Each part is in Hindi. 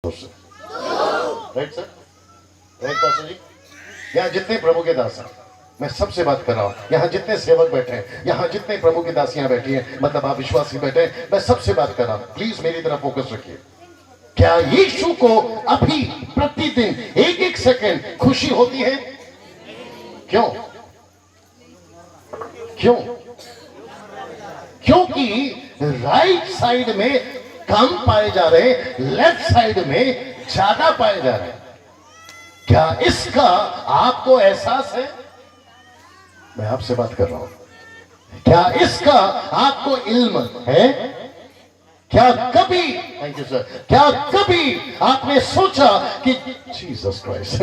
जोर से। राइट सर, राइट पास्टर जी। यहाँ जितने प्रभु के दास हैं, मैं सबसे बात कर रहा हूँ। यहाँ जितने सेवक बैठे हैं, यहाँ जितने प्रभु की दासियां बैठी हैं, मतलब आप विश्वासी बैठे हैं, मैं सबसे बात कर रहा हूँ। प्लीज मेरी तरफ फोकस रखिए। क्या यीशु को अभी प्रतिदिन एक एक सेकंड खुशी होती है? क्यों? क्यों? क्योंकि राइट साइड में कम पाए जा रहे, लेफ्ट साइड में ज्यादा पाए जा रहे हैं। क्या इसका आपको एहसास है? मैं आपसे बात कर रहा हूं। क्या इसका आपको इल्म है? क्या कभी, थैंक यू सर, क्या कभी आपने सोचा कि जीसस क्राइस्ट,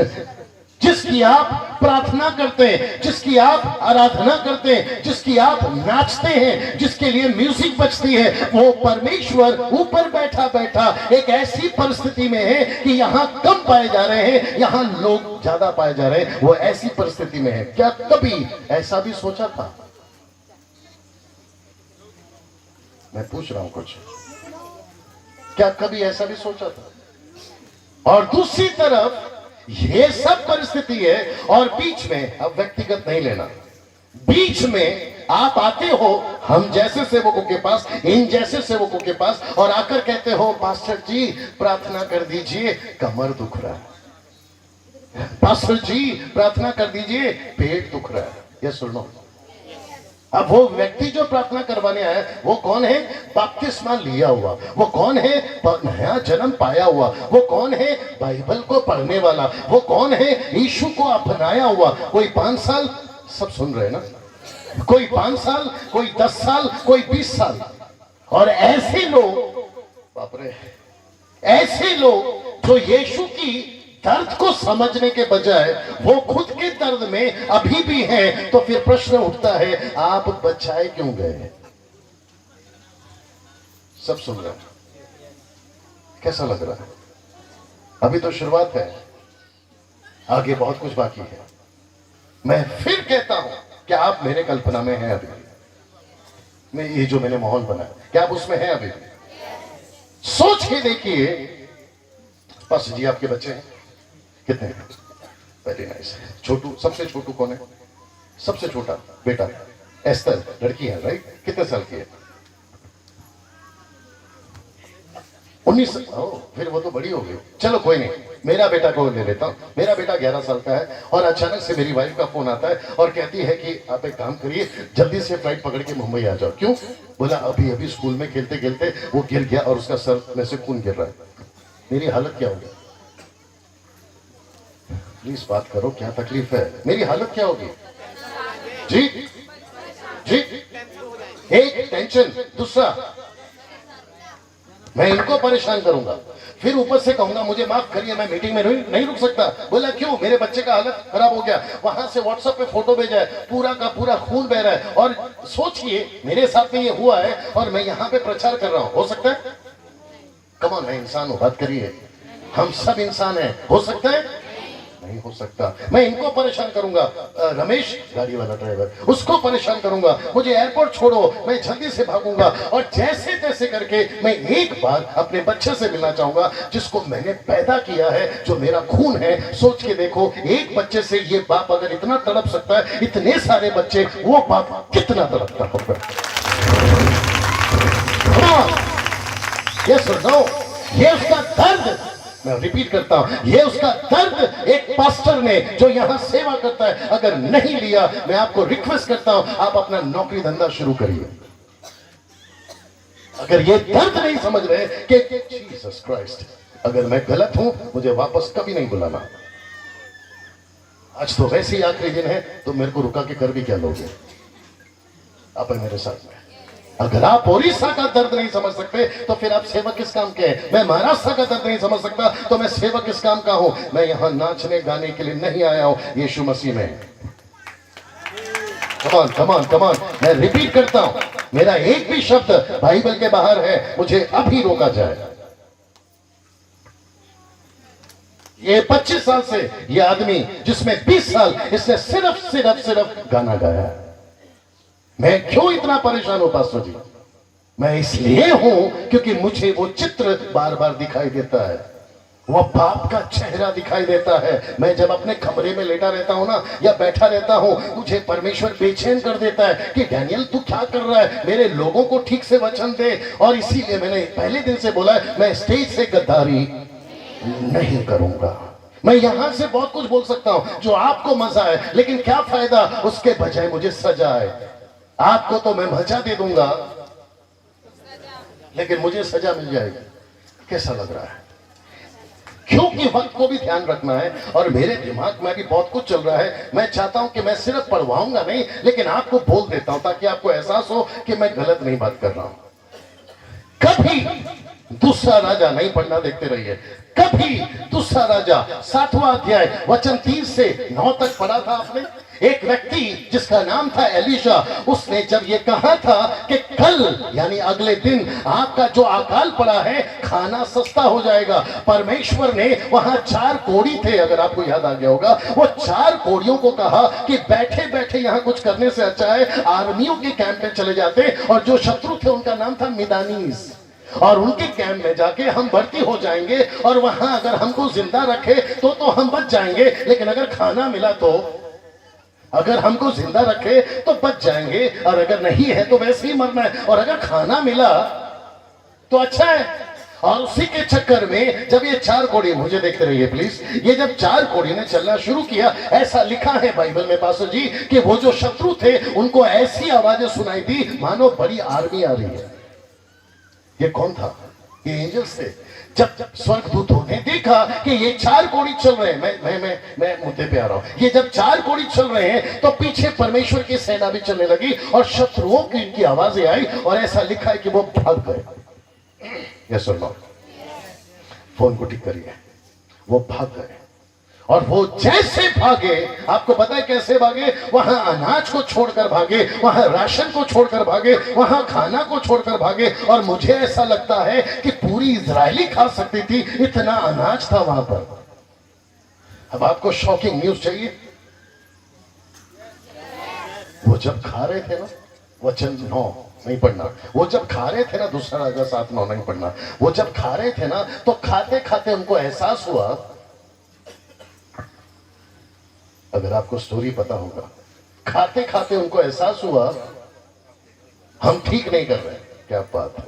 जिसकी आप प्रार्थना करते हैं, जिसकी आप आराधना करते हैं, जिसकी आप नाचते हैं, जिसके लिए म्यूजिक बजती है, वो परमेश्वर ऊपर बैठा बैठा एक ऐसी परिस्थिति में है कि यहां कम पाए जा रहे हैं, यहां लोग ज्यादा पाए जा रहे हैं। वो ऐसी परिस्थिति में है। क्या कभी ऐसा भी सोचा था? मैं पूछ रहा हूं कुछ। क्या कभी ऐसा भी सोचा था? और दूसरी तरफ ये सब परिस्थिति है और बीच में, अब व्यक्तिगत नहीं लेना, बीच में आप आते हो हम जैसे सेवकों के पास, इन जैसे सेवकों के पास, और आकर कहते हो पास्टर जी प्रार्थना कर दीजिए, कमर दुख रहा है। पास्टर जी प्रार्थना कर दीजिए, पेट दुख रहा है। ये सुनो, अब वो व्यक्ति जो प्रार्थना करवाने आया है, वो कौन है? बपतिस्मा लिया हुआ। वो कौन है? नया जन्म पाया हुआ। वो कौन है? बाइबल को पढ़ने वाला। वो कौन है? यीशु को अपनाया हुआ। कोई 5 साल, सब सुन रहे हैं ना, कोई 5 साल, कोई 10 साल, कोई 20 साल। और ऐसे लोग, बाप रे, ऐसे लोग जो यीशु की दर्द को समझने के बजाय वो खुद के दर्द में अभी भी है, तो फिर प्रश्न उठता है आप बचाए क्यों गए? सब सुन रहे हैं? कैसा लग रहा है? अभी तो शुरुआत है, आगे बहुत कुछ बाकी है। मैं फिर कहता हूं कि आप मेरे कल्पना में हैं अभी। मैं ये जो मैंने माहौल बनाया, क्या आप उसमें हैं अभी? सोच के देखिए। पास्टर जी आपके बच्चे हैं कितने? Very nice. छोटू, सबसे छोटू कौन है? सबसे छोटा बेटा एस्तर, लड़की है, राइट? कितने साल की है? 19। फिर वो तो बड़ी हो गई। चलो कोई नहीं, मेरा बेटा को ले लेता हूं। मेरा बेटा 11 साल का है और अचानक से मेरी वाइफ का फोन आता है और कहती है कि आप एक काम करिए, जल्दी से फ्लाइट पकड़ के मुंबई आ जाओ। क्यों? बोला अभी अभी स्कूल में खेलते खेलते वो गिर गया और उसका सर में से खून गिर रहा है। मेरी हालत क्या होगी? प्लीज बात करो, क्या तकलीफ है? मेरी हालत क्या होगी? जी जी, एक टेंशन, दूसरा मैं इनको परेशान करूंगा, फिर ऊपर से कहूंगा मुझे माफ करिए मैं मीटिंग में नहीं रुक सकता। बोला क्यों? मेरे बच्चे का हालत खराब हो गया। वहां से व्हाट्सएप पे फोटो भेजा है, पूरा का पूरा खून बह रहा है। और सोचिए मेरे साथ में ये हुआ है और मैं यहाँ पे प्रचार कर रहा हूं। हो सकता है? कम ऑन, मैं इंसान हूं, बात करिए। हम सब इंसान हैं। हो सकता है? नहीं हो सकता। मैं इनको परेशान करूंगा, रमेश गाड़ी वाला ड्राइवर, उसको परेशान करूंगा, मुझे एयरपोर्ट छोड़ो, मैं जल्दी से भागूंगा। और जैसे तैसे करके मैं एक बार अपने बच्चे से मिलना चाहूंगा जिसको मैंने पैदा किया है, जो मेरा खून है। सोच के देखो, एक बच्चे से ये बाप अगर इतना तड़प सकता है, इतने सारे बच्चे, वो बाप कितना तड़पता होगा। ये सुनो, ये उसका दर्द, मैं रिपीट करता हूं, ये उसका दर्द एक पास्टर ने जो यहां सेवा करता है अगर नहीं लिया, मैं आपको रिक्वेस्ट करता हूं आप अपना नौकरी धंधा शुरू करिए। अगर ये दर्द नहीं समझ रहे कि जीसस क्राइस्ट, अगर मैं गलत हूं मुझे वापस कभी नहीं बुलाना। आज तो वैसे ही आखिरी दिन है, तो मेरे को रुका के कर भी क्या लोगे? आप मेरे साथ में। अगर आप ओडिशा का दर्द नहीं समझ सकते तो फिर आप सेवक किस काम के हैं? मैं महाराष्ट्र का दर्द नहीं समझ सकता तो मैं सेवक किस काम का हूं? मैं यहां नाचने गाने के लिए नहीं आया हूं यीशु मसीह में। कमान कमान कमान, मैं रिपीट करता हूं, मेरा एक भी शब्द बाइबल के बाहर है, मुझे अभी रोका जाए। ये 25 साल से ये आदमी, जिसमें 20 साल इसने सिर्फ सिर्फ सिर्फ गाना गाया है। मैं क्यों इतना परेशान हूं पास्टर जी? मैं इसलिए हूं क्योंकि मुझे वो चित्र बार बार दिखाई देता है। वो बाप का चेहरा दिखाई देता है। मैं जब अपने कमरे में लेटा रहता हूं ना या बैठा रहता हूं, मुझे परमेश्वर बेचैन कर देता है कि डैनियल तू क्या कर रहा है, मेरे लोगों को ठीक से वचन दे। और इसीलिए मैंने पहले दिन से बोला है, मैं स्टेज से गद्दारी नहीं करूंगा। मैं यहां से बहुत कुछ बोल सकता हूं जो आपको मजा है, लेकिन क्या फायदा, उसके बजाय मुझे सजा है। आपको तो मैं मजा दे दूंगा, लेकिन मुझे सजा मिल जाएगी। कैसा लग रहा है? क्योंकि वक्त को भी ध्यान रखना है और मेरे दिमाग में भी बहुत कुछ चल रहा है। मैं चाहता हूं कि मैं सिर्फ पढ़वाऊंगा नहीं, लेकिन आपको बोल देता हूं ताकि आपको एहसास हो कि मैं गलत नहीं बात कर रहा हूं। कभी दूसरा राजा नहीं पढ़ना, देखते रहिए। कभी दूसरा राजा 7वां अध्याय वचन 30 से 9 तक पढ़ा था आपने। एक व्यक्ति जिसका नाम था एलीशा, उसने जब ये कहा था कि कल यानी अगले दिन आपका जो अकाल पड़ा है, खाना सस्ता हो जाएगा, परमेश्वर ने वहां 4 कोढ़ी थे, अगर आपको याद आ गया होगा, वो 4 कोढ़ियों को कहा कि बैठे बैठे यहां कुछ करने से अच्छा है आर्मियों के कैंप में चले जाते। और जो शत्रु थे उनका नाम था मिदानीस, और उनके कैंप में जाके हम भर्ती हो जाएंगे और वहां अगर हमको जिंदा रखे तो हम बच जाएंगे, लेकिन अगर खाना मिला तो, अगर हमको जिंदा रखे तो बच जाएंगे, और अगर नहीं है तो वैसे ही मरना है, और अगर खाना मिला तो अच्छा है। और उसी के चक्कर में जब ये 4 कोढ़ी, मुझे देखते रहिए प्लीज, ये जब 4 कोढ़ी ने चलना शुरू किया, ऐसा लिखा है बाइबल में पास्टर जी कि वो जो शत्रु थे उनको ऐसी आवाजें सुनाई दी मानो बड़ी आर्मी आ रही है। ये कौन था? ये एंजल्स थे। जब स्वर्गदूतों ने देखा कि ये 4 कोढ़ी चल रहे हैं, मैं मुद्दे पे आ रहा हूं, ये जब 4 कोढ़ी चल रहे हैं तो पीछे परमेश्वर की सेना भी चलने लगी और शत्रुओं की इनकी आवाजें आई, और ऐसा लिखा है कि वो भाग गए। यस और नो? फोन को ठीक करिए। वो भाग गए, और वो जैसे भागे, आपको पता है कैसे भागे? वहां अनाज को छोड़कर भागे, वहां राशन को छोड़कर भागे, वहां खाना को छोड़कर भागे। और मुझे ऐसा लगता है कि पूरी इजरायली खा सकती थी, इतना अनाज था वहां पर। अब आपको शॉकिंग न्यूज चाहिए? वो जब खा रहे थे ना, वचन 9 नहीं पढ़ना, वो जब खा रहे थे ना, दूसरा राजा 7:9 नहीं पढ़ना, वो जब खा रहे थे ना, तो खाते खाते उनको एहसास हुआ, अगर आपको स्टोरी पता होगा, खाते खाते उनको एहसास हुआ हम ठीक नहीं कर रहे। क्या बात है,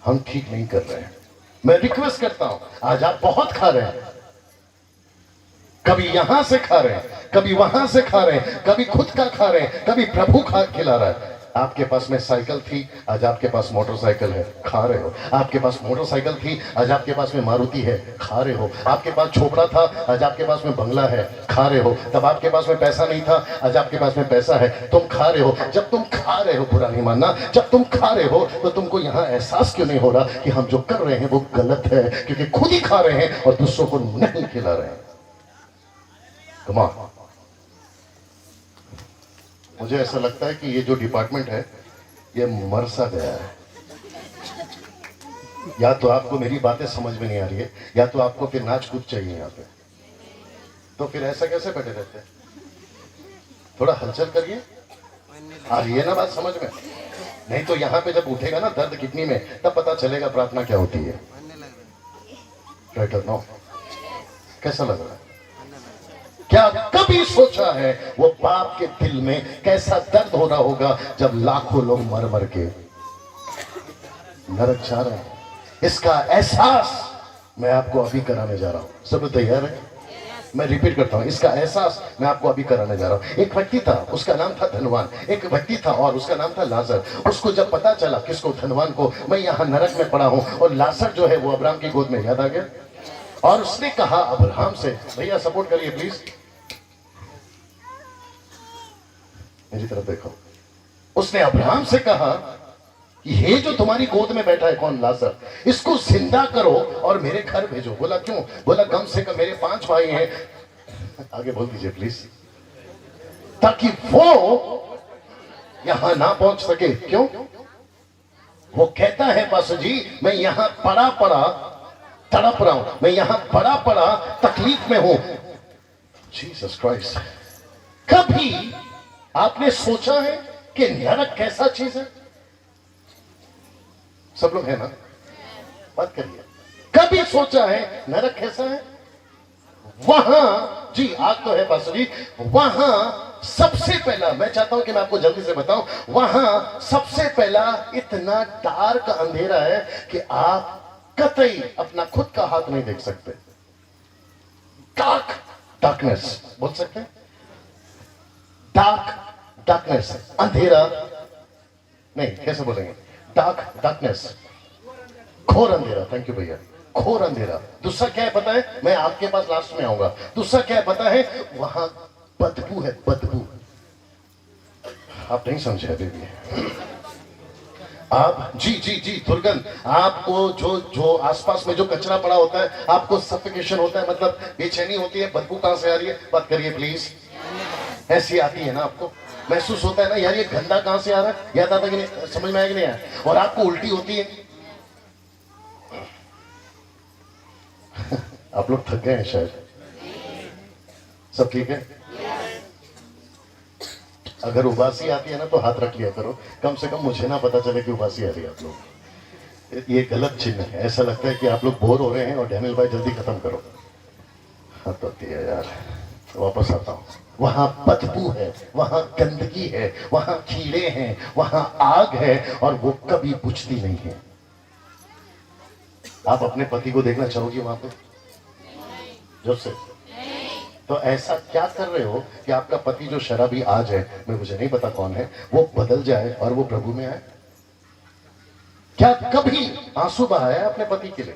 हम ठीक नहीं कर रहे हैं। मैं रिक्वेस्ट करता हूं, आज आप बहुत खा रहे हैं, कभी यहां से खा रहे हैं, कभी वहां से खा रहे हैं, कभी खुद का खा रहे हैं, कभी प्रभु खिला रहा है। आपके पास में साइकिल थी, आज आपके पास मोटरसाइकिल है, खा रहे हो। आपके पास मोटरसाइकिल थी, आज आपके पास में मारुति है, खा रहे हो। आपके पास छोकरा था, आज आपके पास में बंगला है, खा रहे हो। तब आपके पास में पैसा नहीं था, आज आपके पास में पैसा है, तुम खा रहे हो। जब तुम खा रहे हो, बुरा नहीं मानना, जब तुम खा रहे हो तो तुमको यहां एहसास क्यों नहीं हो रहा कि हम जो कर रहे हैं वो गलत है, क्योंकि खुद ही खा रहे हैं और दूसरों को नहीं खिला रहे हैं। Come on. मुझे ऐसा लगता है कि ये जो डिपार्टमेंट है ये मर सा गया है। या तो आपको मेरी बातें समझ में नहीं आ रही है, या तो आपको फिर नाच कूद चाहिए यहाँ पे। तो फिर ऐसा कैसे बैठे रहते हैं? थोड़ा हलचल करिए। आ रही है ना बात समझ में? नहीं तो यहाँ पे जब उठेगा ना दर्द किडनी में, तब पता चलेगा प्रार्थना क्या होती है। राइट और नो? कैसा लग रहा है? क्या कभी सोचा है वो बाप के दिल में कैसा दर्द हो रहा होगा जब लाखों लोग मर मर के नरक जा रहे हैं? इसका एहसास मैं आपको अभी कराने जा रहा हूं। सब लोग तैयार है? मैं रिपीट करता हूं, इसका एहसास मैं आपको अभी कराने जा रहा हूं। एक व्यक्ति था, उसका नाम था धनवान। एक व्यक्ति था और उसका नाम था लाजर। उसको जब पता चला, किसको? धनवान को, मैं यहां नरक में पड़ा हूं, और लाजर जो है वो अब्राहम की गोद में, याद आ गया। और उसने कहा अब्राहम से, भैया सपोर्ट करिए प्लीज, मेरी तरफ देखो। उसने अब्राहम से कहा ये जो तुम्हारी गोद में बैठा है, कौन? लाजर, इसको जिंदा करो और मेरे घर भेजो। बोला क्यों? बोला कम से कम मेरे 5 भाई हैं, आगे बोल दीजिए प्लीज, ताकि वो यहां ना पहुंच सके। क्यों? वो कहता है पास्टर जी, मैं यहां पड़ा पड़ा तड़प रहा हूं, मैं यहां पड़ा पड़ा तकलीफ में हूं। जीसस क्राइस्ट, कभी आपने सोचा है कि नरक कैसा चीज है? सब लोग है ना? बात करिए। कभी सोचा है नरक कैसा है? वहां जी आग तो है पास्टर जी, वहां सबसे पहला, मैं चाहता हूं कि मैं आपको जल्दी से बताऊं, वहां सबसे पहला इतना डार्क अंधेरा है कि आप कतई अपना खुद का हाथ नहीं देख सकते। डार्कनेस बोल सकते हैं, डार्कनेस, अंधेरा नहीं, कैसे बोलेंगे, डार्कनेस, घोर अंधेरा। थैंक यू भैया, घोर अंधेरा। दूसरा क्या है पता है, मैं आपके पास लास्ट में आऊंगा। दूसरा क्या है पता है, वहां बदबू है, बदबू। आप नहीं समझे अभी भी। आप जी दुर्गंध, आपको जो आसपास में जो कचरा पड़ा होता है, आपको सफिकेशन होता है, मतलब बेचैनी होती है। बदबू कहां से आ रही है, बात करिए प्लीज। ऐसी आती है ना, आपको महसूस होता है ना यार ये गंदा कहां से आ रहा है, याद आता कि नहीं, समझ में आया कि नहीं आया? और आपको उल्टी होती है। आप लोग थक गए हैं शायद, सब ठीक है? अगर उबासी आती है ना तो हाथ रख लिया करो, कम से कम मुझे ना पता चले कि उबासी आ रही है आप लोग। ये गलत चिन्ह है, ऐसा लगता है कि आप लोग बोर हो रहे हैं और डैनियल भाई जल्दी खत्म करो। हाथ होती है यार, वापस आता हूं। वहां बदबू है, वहां गंदगी है, वहां कीड़े हैं, वहां आग है, और वो कभी बुझती नहीं है। आप अपने पति को देखना चाहोगी वहां पे जोर से? तो ऐसा क्या कर रहे हो कि आपका पति जो शराबी आज है, मैं मुझे नहीं पता कौन है, वो बदल जाए और वो प्रभु में आए? क्या कभी आंसू बहाया अपने पति के लिए?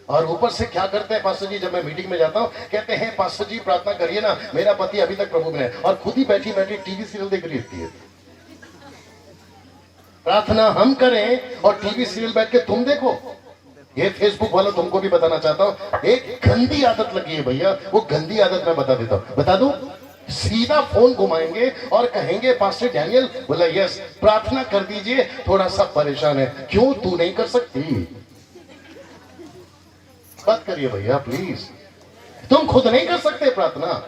और ऊपर से क्या करते हैं पास्टर जी, जब मैं मीटिंग में जाता हूं कहते हैं पास्टर जी प्रार्थना करिए ना, मेरा पति अभी तक प्रभु में है, और खुद ही बैठी बैठी टीवी सीरियल देख रही होती है। प्रार्थना हम करें और टीवी सीरियल बैठ के तुम देखो। ये फेसबुक वाला तुमको भी बताना चाहता हूं, एक गंदी आदत लगी है भैया, वो गंदी आदत मैं बता देता हूं, बता दूं। सीधा फोन घुमाएंगे और कहेंगे पास्टर डैनियल, बोला यस, प्रार्थना कर दीजिए, थोड़ा सा परेशान है। क्यों, तू नहीं कर सकती? बात करिए भैया प्लीज, तुम खुद नहीं कर सकते प्रार्थना,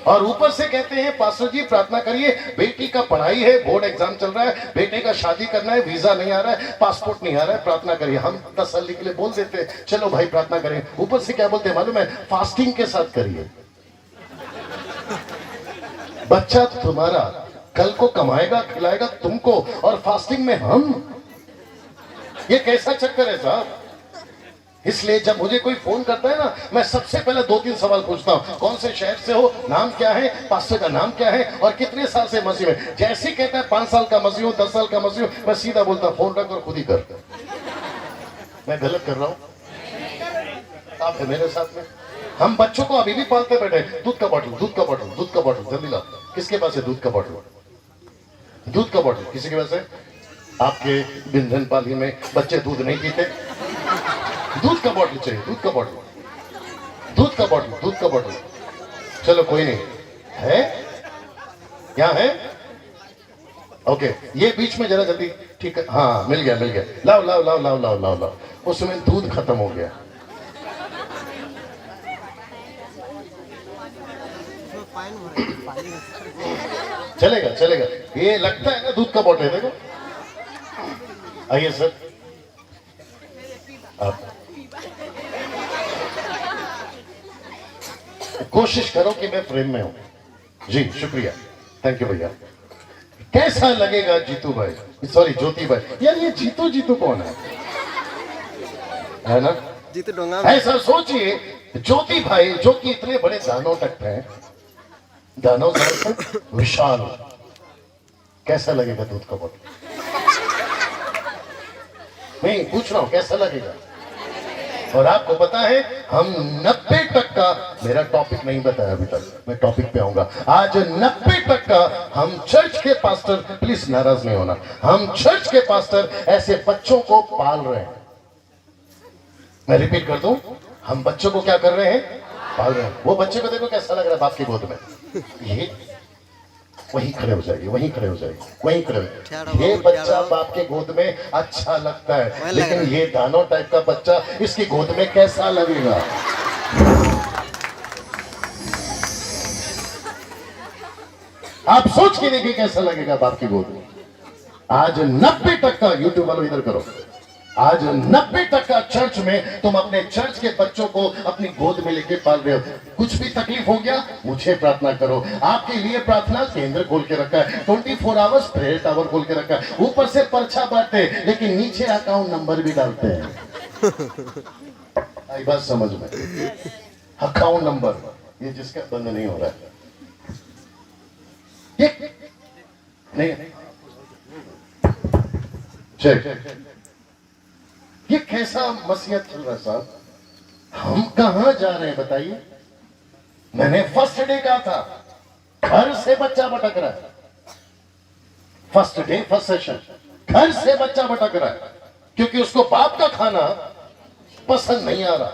और ऊपर से कहते हैं पास्टर जी प्रार्थना करिए, बेटी का पढ़ाई है, बोर्ड एग्जाम चल रहा है, बेटे का शादी करना है, वीजा नहीं आ रहा है, पासपोर्ट नहीं आ रहा है, प्रार्थना करिए। हम तसल्ली के लिए बोल देते हैं चलो भाई प्रार्थना करें, ऊपर से क्या बोलते हैं मालूम है, फास्टिंग के साथ करिए। बच्चा तुम्हारा कल को कमाएगा खिलाएगा तुमको, और फास्टिंग में हम, ये कैसा चक्कर है साहब? इसलिए जब मुझे कोई फोन करता है ना, मैं सबसे पहले 2-3 सवाल पूछता हूं, कौन से शहर से हो, नाम क्या है, पास्टर का नाम क्या है, और कितने साल से मसीह में। जैसे कहता है 5 साल का मसीह हूं, 10 साल का मसीह हूं, मैं सीधा बोलता फोन रख और खुद ही कर। मैं गलत कर रहा हूं? आप है मेरे साथ में। हम बच्चों को अभी भी पालते बैठे, दूध का बॉटल, दूध का बॉटल, दूध का बॉटल, जल्दी लाओ। किसके पास है दूध का बॉटल? दूध का बॉटल किसी के पास है? आपके बिंधन पाली में बच्चे दूध नहीं पीते, दूध का बॉटल चाहिए, दूध का बॉटल, दूध का बॉटल, दूध का बॉटल। चलो कोई नहीं है, क्या है? ओके, ये बीच में जरा जल्दी, ठीक है, हाँ मिल गया मिल गया, लाओ लाओ लाओ लाओ लाओ लाओ लाओ। उसमें दूध खत्म हो गया। चलेगा चलेगा, ये लगता है ना दूध का बॉटल है, देखो। आइए सर, आप कोशिश करो कि मैं फ्रेम में हूं। जी शुक्रिया, थैंक यू भैया। कैसा लगेगा जीतू भाई, सॉरी ज्योति भाई, यार ये जीतू जीतू कौन है ना? जीतू डोंगा। ऐसा सोचिए, ज्योति भाई जो कि इतने बड़े दानव तक हैं, दानव विशाल, कैसा लगेगा दूध का बॉटल? नहीं पूछ रहा हूं कैसा लगेगा। और आपको पता है हम 90%, मेरा टॉपिक नहीं बताया अभी तक, मैं टॉपिक पे आऊंगा आज। 90% हम चर्च के पास्टर, प्लीज नाराज नहीं होना, हम चर्च के पास्टर ऐसे बच्चों को पाल रहे हैं। मैं रिपीट कर दूं, हम बच्चों को क्या कर रहे हैं? पाल रहे हैं। वो बच्चे को देखो कैसा लग रहा है बाप की गोद में, ये वहीं खड़े हो जाएगी, वहीं खड़े हो जाएगी, वहीं खड़े हो। ये बच्चा बाप के गोद में अच्छा लगता है, लेकिन ये दानव टाइप का बच्चा इसकी गोद में कैसा लगेगा? आप सोच के देखिए कैसा लगेगा बाप की गोद में। आज 90%, यूट्यूब वालों इधर करो, आज 90% चर्च में तुम अपने चर्च के बच्चों को अपनी गोद में लेके पाल रहे हो। कुछ भी तकलीफ हो गया मुझे प्रार्थना करो। आपके लिए प्रार्थना केंद्र खोल के रखा है, 24 आवर्स प्रेयर टावर खोल के रखा है। ऊपर से पर्चा बांटते लेकिन नीचे अकाउंट नंबर भी डालते हैं। आई बात समझ में? अकाउंट नंबर ये जिसका बंद नहीं हो रहा है ये नहीं चेक। ये कैसा मसीहत चल रहा है साहब? हम कहां जा रहे हैं बताइए? मैंने फर्स्ट डे कहा था घर से बच्चा भटक रहा है। फर्स्ट डे फर्स्ट सेशन घर से बच्चा भटक रहा है क्योंकि उसको बाप का खाना पसंद नहीं आ रहा।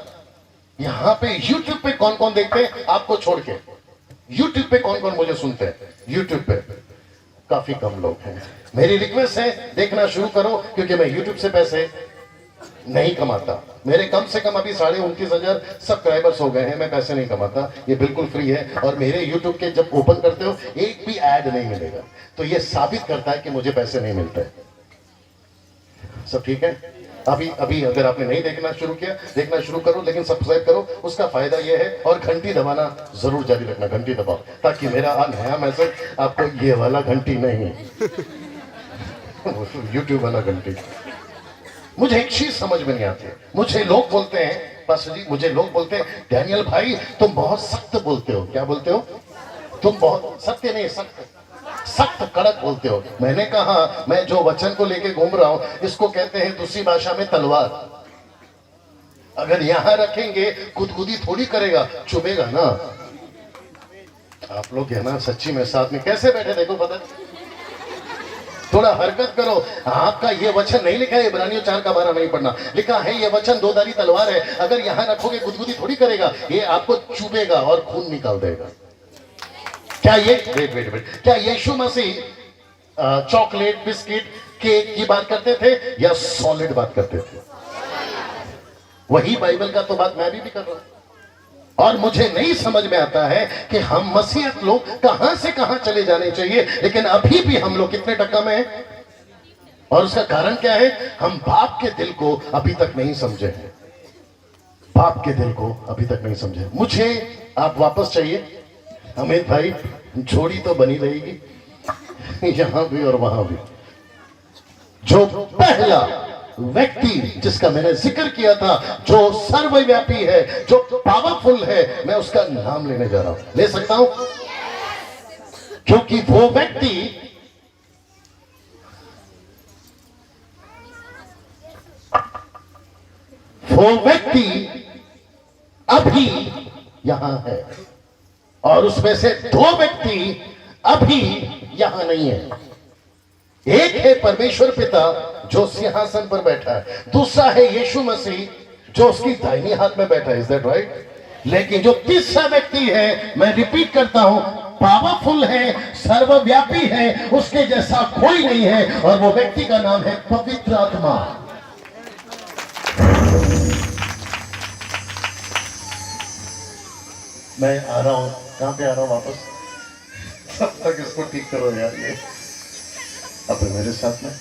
यहां पे यूट्यूब पे कौन कौन देखते हैं आपको छोड़ के? यूट्यूब पे कौन कौन मुझे सुनते हैं? यूट्यूब पे काफी कम लोग हैं। मेरी रिक्वेस्ट है देखना शुरू करो क्योंकि मैं यूट्यूब से पैसे नहीं कमाता। मेरे कम से कम अभी 29,500 सब्सक्राइबर्स हो गए हैं। मैं पैसे नहीं कमाता, ये बिल्कुल फ्री है। और मेरे यूट्यूब के जब ओपन करते हो एक भी ऐड नहीं मिलेगा, तो ये साबित करता है कि मुझे पैसे नहीं मिलते। सब ठीक है? अभी अगर आपने नहीं देखना शुरू किया देखना शुरू करो, लेकिन सब्सक्राइब करो। उसका फायदा यह है, और घंटी दबाना जरूर जारी रखना। घंटी दबाओ ताकि मेरा नया मैसेज आपको ये वाला घंटी नहीं यूट्यूब वाला घंटी। मुझे एक चीज समझ में नहीं आती। मुझे लोग बोलते हैं पास्टर जी, मुझे लोग बोलते हैं डैनियल भाई तुम बहुत सख्त बोलते हो। क्या बोलते हो? तुम बहुत सत्य नहीं सख्त कड़क बोलते हो। मैंने कहा मैं जो वचन को लेके घूम रहा हूं इसको कहते हैं दूसरी भाषा में तलवार। अगर यहां रखेंगे गुदगुदी थोड़ी करेगा, चुभेगा ना। आप लोग है ना सच्ची में साथ में कैसे बैठे देखो पता, थोड़ा हरकत करो। आपका ये वचन नहीं लिखा है इब्रानियों 4:12 नहीं पढ़ना, लिखा है ये वचन दो धारी तलवार है। अगर यहां रखोगे गुदगुदी थोड़ी करेगा, ये आपको चुभेगा और खून निकाल देगा। क्या ये वेट क्या यीशु मसीह चॉकलेट बिस्किट केक की बात करते थे या सॉलिड बात करते थे? वही बाइबल का तो बात मैं भी कर रहा हूं। और मुझे नहीं समझ में आता है कि हम मसीहत लोग कहां से कहां चले जाने चाहिए, लेकिन अभी भी हम लोग कितने टक्का में हैं? और उसका कारण क्या है? हम बाप के दिल को अभी तक नहीं समझे हैं। बाप के दिल को अभी तक नहीं समझे। मुझे आप वापस चाहिए अमित भाई, जोड़ी तो बनी रहेगी यहां भी और वहां भी। जो पहला व्यक्ति जिसका मैंने जिक्र किया था, जो सर्वव्यापी है, जो पावरफुल है, मैं उसका नाम लेने जा रहा हूं। ले सकता हूं? क्योंकि वो व्यक्ति अभी यहां है, और उसमें से 2 व्यक्ति अभी यहां नहीं है। एक है परमेश्वर पिता जो सिंहासन पर बैठा है, दूसरा है यीशु मसीह जो उसकी दाहिनी हाथ में बैठा है। Is that right? लेकिन जो तीसरा व्यक्ति है, मैं रिपीट करता हूं, पावरफुल है, सर्वव्यापी है, उसके जैसा कोई नहीं है, और वो व्यक्ति का नाम है पवित्र आत्मा। मैं आ रहा हूं, कहां पे आ रहा हूं वापस? सब तक इसको ठीक करो यार। ये अब मेरे साथ में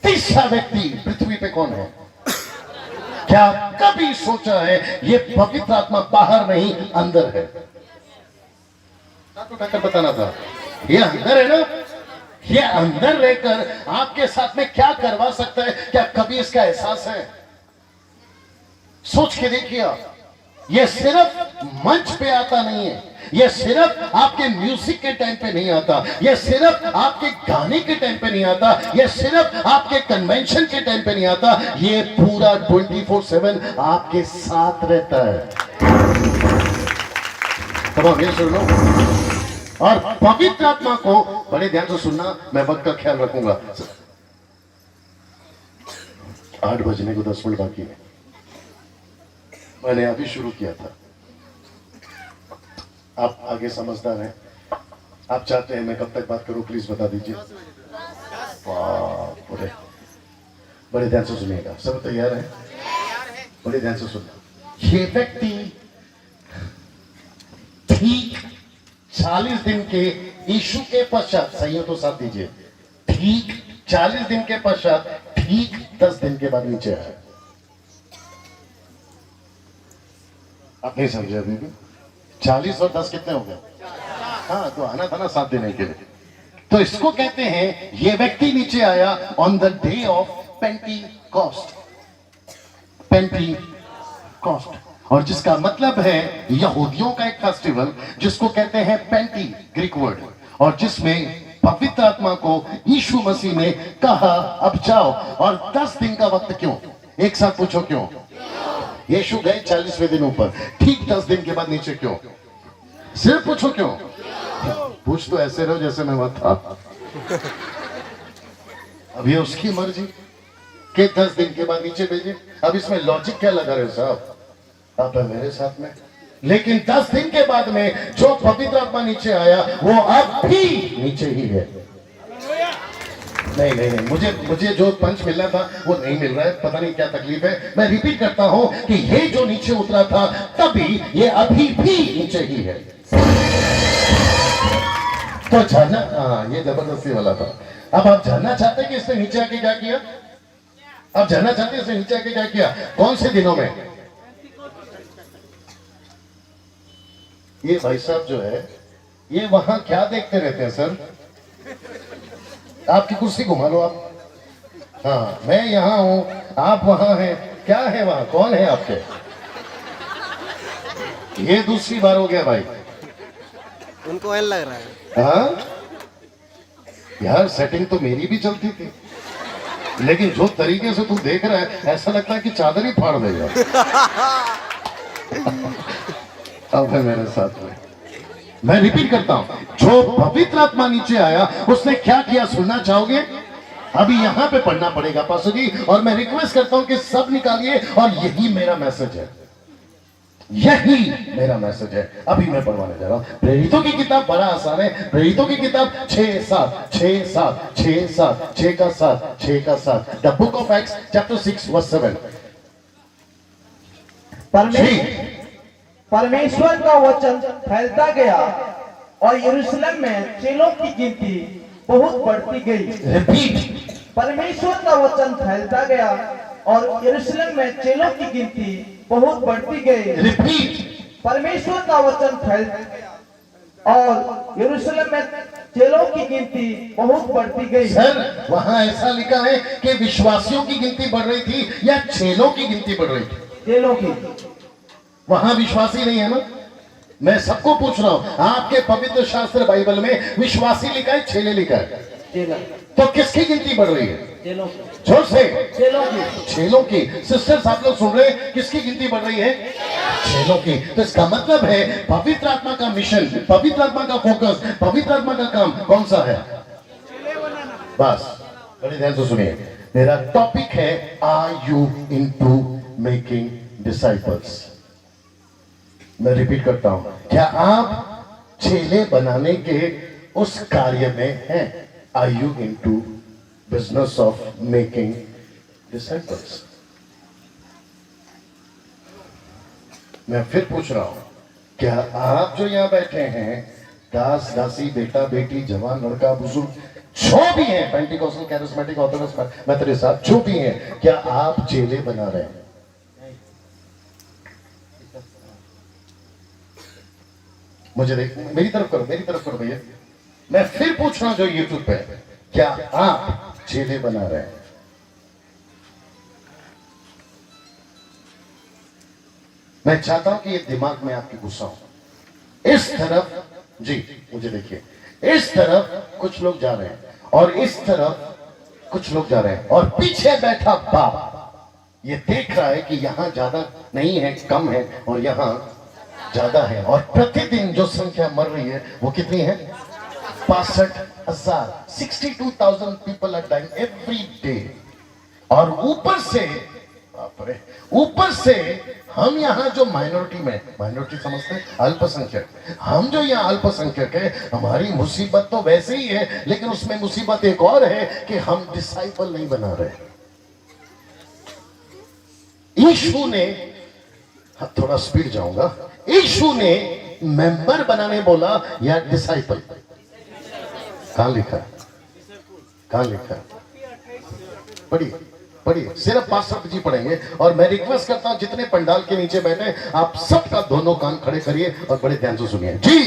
तीसरा व्यक्ति पृथ्वी पे कौन है? क्या कभी सोचा है ये पवित्र आत्मा बाहर नहीं अंदर है? उठाकर बताना था, ये अंदर है ना। ये अंदर रहकर आपके साथ में क्या करवा सकता है? क्या कभी इसका एहसास है? सोच के देखिए। ये सिर्फ मंच पे आता नहीं है, ये सिर्फ आपके म्यूजिक के टाइम पे नहीं आता, ये सिर्फ आपके गाने के टाइम पे नहीं आता, ये सिर्फ आपके कन्वेंशन के टाइम पे नहीं आता, ये पूरा 24/7 आपके साथ रहता है। तब ये सुन लो। और पवित्र आत्मा को बड़े ध्यान से सुनना, मैं वक्त का ख्याल रखूंगा। 8 बजने को 10 मिनट बाकी है। मैंने अभी शुरू किया था। आप आगे समझदार हैं, आप चाहते हैं मैं कब तक बात करूं, प्लीज बता दीजिए। बड़े ध्यान से सुनिएगा। सब तैयार हैं? बड़े ध्यान से सुनना। ये व्यक्ति ठीक 40 दिन के यीशु के पश्चात, सही हो तो साथ दीजिए, ठीक 40 दिन के पश्चात ठीक 10 दिन के बाद नीचे आया। आप नहीं समझे अभी भी? 40 और 10 कितने हो गए? हाँ, तो आना था ना 7 देने के लिए। तो इसको कहते हैं, ये व्यक्ति नीचे आया ऑन द डे ऑफ पेंटीकॉस्ट। पेंटीकॉस्ट, और जिसका मतलब है यहूदियों का एक फेस्टिवल जिसको कहते हैं पेंटी, ग्रीक वर्ड, और जिसमें पवित्र आत्मा को यीशु मसीह ने कहा अब जाओ। और 10 दिन का वक्त क्यों? एक साथ पूछो क्यों? यीशु गए 40वें दिन ऊपर, ठीक 10 दिन के बाद नीचे क्यों? सिर्फ पूछो क्यों? पूछ तो ऐसे रहो जैसे मैं वहां था। अब ये उसकी मर्जी कि 10 दिन के बाद नीचे भेजे। अब इसमें लॉजिक क्या लगा रहे हो साहब? आप है मेरे साथ में, लेकिन 10 दिन के बाद में जो पवित्र आत्मा नीचे आया वो अब भी नीचे ही है। नहीं, मुझे जो पंच मिलना था वो नहीं मिल रहा है, पता नहीं क्या तकलीफ है। मैं रिपीट करता हूं कि ये जो नीचे उतरा था तभी, ये अभी भी नीचे ही है। तो जानना, हाँ, ये जबरदस्ती वाला था। अब आप जानना चाहते हैं कि इसने नीचे आके क्या किया? आप जानना चाहते हैं इसने नीचे आके क्या किया? कौन से दिनों में? ये भाई साहब जो है, ये वहां क्या देखते रहते हैं सर? आपकी कुर्सी घुमा लो आप। हाँ, मैं यहां हूं, आप वहां हैं, क्या है वहां? कौन है आपके? ये दूसरी बार हो गया भाई। उनको ऐसा लग रहा है। हाँ यार, सेटिंग तो मेरी भी चलती थी, लेकिन जो तरीके से तू देख रहा है ऐसा लगता है कि चादर ही फाड़ देगा। अब है मेरे साथ में। मैं रिपीट करता हूं, जो पवित्र आत्मा नीचे आया उसने क्या किया सुनना चाहोगे? अभी यहां पे पढ़ना पड़ेगा पासो जी, और मैं रिक्वेस्ट करता हूं कि सब निकालिए, और यही मेरा मैसेज है, यही मेरा मैसेज है। अभी मैं पढ़वाने जा रहा हूं प्रेरितों की किताब। बड़ा आसान है, प्रेरितों की किताब 6:7 the book of Acts chapter 6 verse 7। परमेश्वर का वचन फैलता गया और यरूशलेम में चेलों की गिनती बहुत बढ़ती गई। रिपीट। परमेश्वर का वचन फैलता गया और यरूशलेम में चेलों की गिनती बहुत बढ़ती गई। रिपीट। परमेश्वर का वचन फैलता गया और यरूशलेम में चेलों की गिनती बहुत बढ़ती गई। सर, वहां ऐसा लिखा है कि विश्वासियों की गिनती बढ़ रही थी या चेलों की गिनती बढ़ रही थी? चेलों की। वहां विश्वासी नहीं है ना? मैं सबको पूछ रहा हूं, आपके पवित्र शास्त्र बाइबल में विश्वासी लिखा है, चेले लिखा है? चेला। तो किसकी गिनती बढ़ रही है? चेलों की। जोर से। चेलों की। चेलों की। सिस्टर्स आप लोग सुन रहे हैं, किसकी गिनती बढ़ रही है? चेलों की। तो इसका मतलब है पवित्र आत्मा का मिशन, पवित्र आत्मा का फोकस, पवित्र आत्मा का काम कौन सा है? बस बड़े ध्यान से सुनिए, मेरा टॉपिक है are you into making disciples. मैं रिपीट करता हूं, क्या आप चेले बनाने के उस कार्य में हैं? Are you into business of making disciples? मैं फिर पूछ रहा हूं, क्या आप जो यहां बैठे हैं, दास दासी, बेटा बेटी, जवान लड़का बुजुर्ग, जो भी हैं, पेंटिकॉस्टल, कैरिस्मेटिक, ऑर्थोडॉक्स, मेथोडिस्ट, जो भी हैं, क्या आप चेले बना रहे हैं? मुझे देख, मेरी तरफ करो भैया। मैं फिर पूछ रहा हूं जो यूट्यूब पे है, क्या आप चेले बना रहे हैं? मैं चाहता हूं कि ये दिमाग में आपके गुस्सा हो। इस तरफ जी, मुझे देखिए, इस तरफ कुछ लोग जा रहे हैं और इस तरफ कुछ लोग जा रहे हैं, और पीछे बैठा बाप ये देख रहा है कि यहां ज्यादा नहीं है, कम है, और यहां ज्यादा है, और प्रतिदिन जो संख्या मर रही है वो कितनी है? 65,000, 62,000 people are dying every day. और ऊपर से, बाप रे, ऊपर से हम यहाँ जो माइनॉरिटी में, माइनॉरिटी समझते हैं, अल्पसंख्यक, हम जो यहाँ अल्पसंख्यक है, हमारी मुसीबत तो वैसे ही है, लेकिन उसमें मुसीबत एक और है कि हम डिसाइपल नहीं बना रहे। यीशु ने, थोड़ा स्पीड जाऊंगा, यीशु ने मेंबर बनाने बोला या डिसाइपल? कहां लिखा है? कहां लिखा है? पढ़िए। पढ़िए, सिर्फ पास्टर जी पढ़ेंगे। और मैं रिक्वेस्ट करता हूं जितने पंडाल के नीचे बैठे हैं, आप सबका दोनों कान खड़े करिए और बड़े ध्यान से सुनिए जी।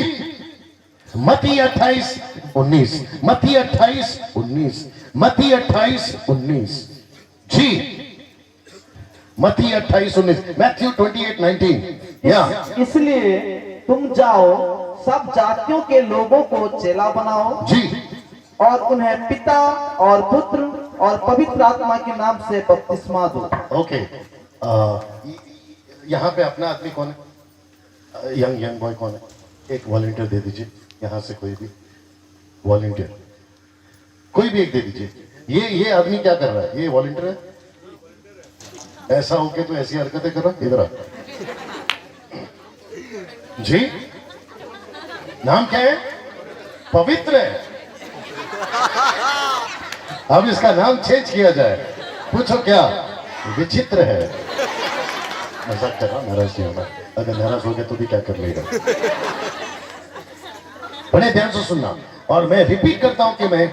मत्ती 28:19, मत्ती 28:19, मत्ती 28:19 जी, मत्ती 28:19, मैथ्यू 28:19। या इसलिए तुम जाओ, सब जातियों के लोगों को चेला बनाओ जी, और उन्हें पिता और पुत्र और पवित्र आत्मा के नाम से बपतिस्मा दो। ओके। यहाँ पे अपना आदमी कौन है? यंग बॉय कौन है? एक वॉलंटियर दे दीजिए यहाँ से, कोई भी वॉलंटियर, कोई भी एक दे दीजिए। ये आदमी क्या कर रहा है? ये वॉलंटियर है? ऐसा होके तो ऐसी हरकतें कर रहा है? इधर आ जी। नाम क्या है? पवित्र है। अब इसका नाम चेंज किया जाए। पूछो क्या? विचित्र है। मजाक कर रहा, नाराज नहीं होना। अगर नाराज हो गए तो भी क्या कर लेगा। बड़े ध्यान से सुनना। और मैं रिपीट करता हूं कि मैं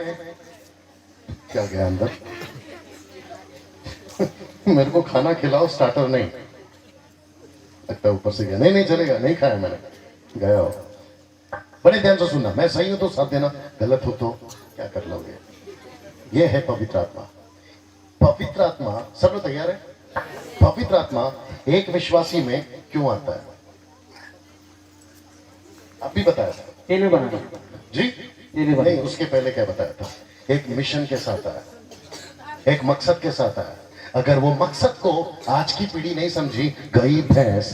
क्या गया अंदर। मेरे को खाना खिलाओ, स्टार्टर नहीं। लगता है ऊपर से गया। नहीं चलेगा, नहीं खाया मैंने, गया हो। बड़े ध्यान से सुनना। मैं सही हूं तो साथ देना, गलत हो तो क्या कर लोगे। ये है पवित्र आत्मा। पवित्र आत्मा, सब लोग तैयार है? पवित्र आत्मा एक विश्वासी में क्यों आता है? आप भी बताया था चेले बनाना जी। नहीं, उसके पहले क्या बताया था? एक मिशन के साथ आया, एक मकसद के साथ आया। अगर वो मकसद को आज की पीढ़ी नहीं समझी, गई भैंस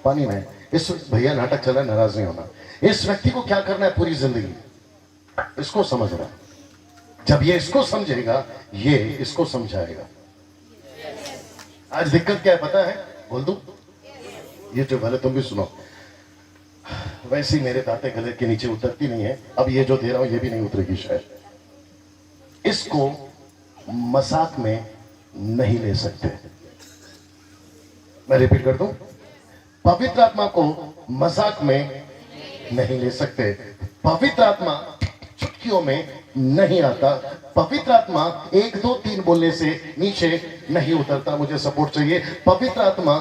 पानी में। इस भैया नाटक चला, नाराज नहीं होना। इस व्यक्ति को क्या करना है पूरी जिंदगी? इसको समझना। जब ये इसको समझेगा, ये इसको समझाएगा। आज दिक्कत क्या है पता है? बोल दूं? ये जो भले तुम भी सुनो, वैसी मेरे बातें गले के नीचे उतरती नहीं है। अब ये जो दे रहा हूं ये भी नहीं उतरेगी शायद। इसको मजाक में नहीं ले सकते। मैं रिपीट कर दूं, पवित्र आत्मा को मजाक में नहीं ले सकते। पवित्र आत्मा चुटकियों में नहीं आता। पवित्र आत्मा 1 2 3 बोलने से नीचे नहीं उतरता। मुझे सपोर्ट चाहिए। पवित्र आत्मा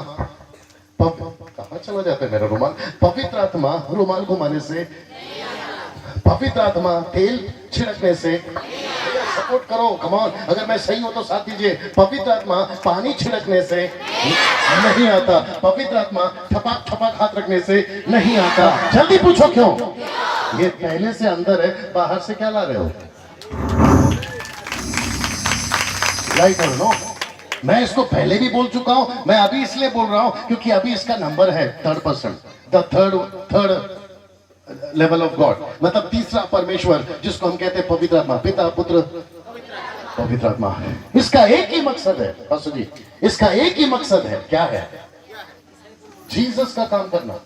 कहां चला जाता है मेरा रुमाल? पवित्र आत्मा रुमाल घुमाने से, पवित्र आत्मा तेल छिड़कने से, सपोर्ट करो, कम ऑन। अगर मैं सही हूं तो साथ दीजिए। पवित्र आत्मा पानी छिड़कने से नहीं आता। पवित्र आत्मा ठपाक ठपाक हाथ रखने से नहीं आता। जल्दी पूछो क्यों? ये पहले से अंदर है, बाहर से क्या ला रहे हो? राइट और नो? मैं इसको पहले भी बोल चुका हूं। मैं अभी इसलिए बोल रहा हूं क्योंकि अभी इसका नंबर है 3rd person, the third level of God. मतलब तीसरा परमेश्वर, जिसको हम कहते हैं पवित्र आत्मा, पिता पुत्र पवित्र आत्मा। इसका एक ही मकसद है पास्टर जी, इसका एक ही मकसद है। क्या है? जीसस का काम करना।